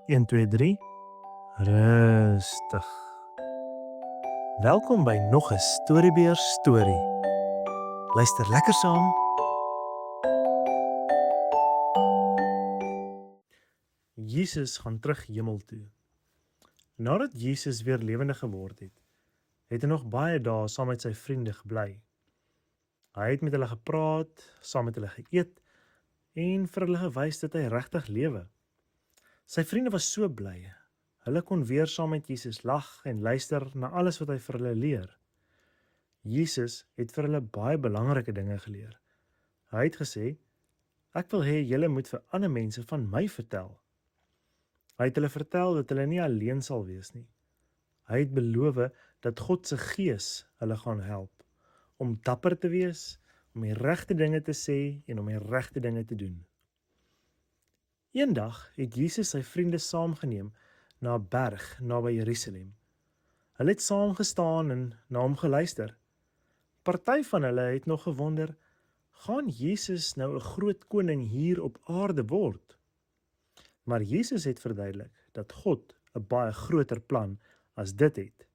1, 2, 3. Rustig. Welkom by nog 'n Storybeer storie. Luister lekker saam. Jesus gaan terug hemel toe. Nadat Jesus weer lewendig geword het, het hy nog baie dae saam met sy vriende gebly. Hy het met hulle gepraat, saam met hulle geëet en vir hulle gewys dat hy regtig lewe. Sy vriende was so bly. Hulle kon weer saam met Jesus lag en luister na alles wat hy vir hulle leer. Jesus het vir hulle baie belangrike dinge geleer. Hy het gesê, ek wil hê julle moet vir ander mense van my vertel. Hy het hulle vertel dat hulle nie alleen sal wees nie. Hy het beloof dat God se Gees hulle gaan help om dapper te wees, om die regte dinge te sê en om die regte dinge te doen. Eendag het Jesus sy vriende saamgeneem na 'n berg naby Jerusalem. Hulle het saam gestaan en na hom geluister. Party van hulle het nog gewonder, gaan Jesus nou 'n groot koning hier op aarde word? Maar Jesus het verduidelik dat God 'n baie groter plan as dit het.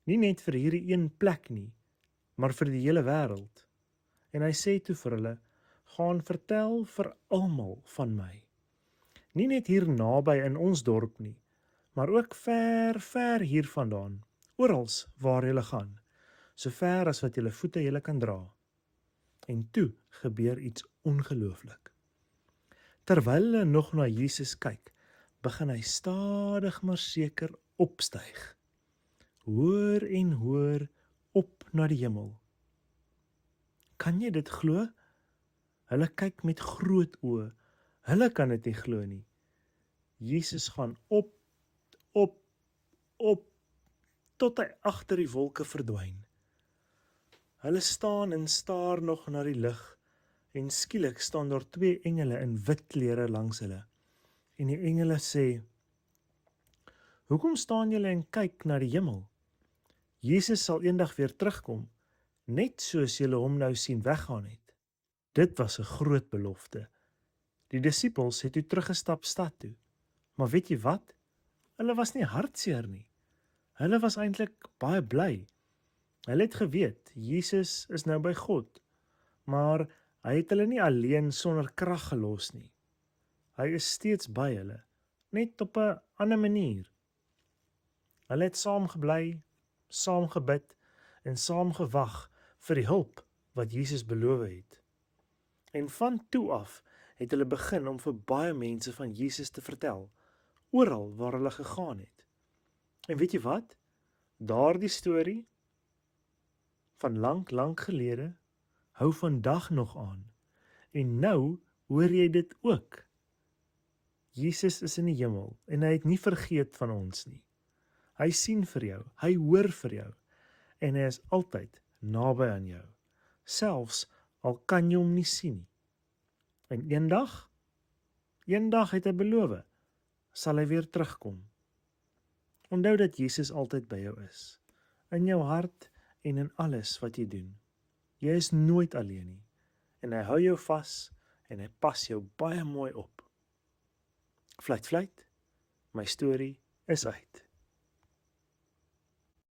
Nie net vir hierdie een plek nie, maar vir die hele wêreld. En hy sê toe vir hulle, gaan vertel vir almal van my. Nie net hier naby in ons dorp nie, maar ook ver, ver hiervandaan, orals waar julle gaan, so ver as wat julle voete julle kan dra. En toe gebeur iets ongelooflik. Terwyl hulle nog na Jesus kyk, begin hy stadig maar seker opstyg. Hoër en hoër op na die hemel. Kan jy dit glo? Hulle kyk met groot oë. Hulle kan dit nie glo nie. Jesus gaan op, tot hy agter die wolke verdwyn. Hulle staan en staar nog na die lig, en skielik staan daar 2 engele in wit klere langs hulle. En die engele sê, hoekom staan julle en kyk na die hemel? Jesus sal eendag weer terugkom, net soos julle hom nou sien weggaan het. Dit was 'n groot belofte. Die disippels het toe teruggestap stad toe. Maar weet jy wat? Hulle was nie hartseer nie. Hulle was eintlik baie bly. Hulle het geweet, Jesus is nou by God, maar hy het hulle nie alleen sonder krag gelos nie. Hy is steeds by hulle, net op 'n ander manier. Hulle het saam gebly, saam gebid en saam gewag vir die hulp wat Jesus beloof het. En van toe af het hulle begin om vir baie mense van Jesus te vertel, oral waar hulle gegaan het. En weet jy wat? Daardie storie van lank gelede hou vandag nog aan. En nou hoor jy dit ook. Jesus is in die hemel en hy het nie vergeet van ons nie. Hy sien vir jou, hy hoor vir jou en hy is altyd naby aan jou, selfs al kan jy hom nie sien nie. En eendag het hy beloof, sal hy weer terugkom. Onthou dat Jesus altyd by jou is, in jou hart en in alles wat jy doen. Jy is nooit alleen nie, en hy hou jou vas en hy pas jou baie mooi op. Fluit, my storie is uit.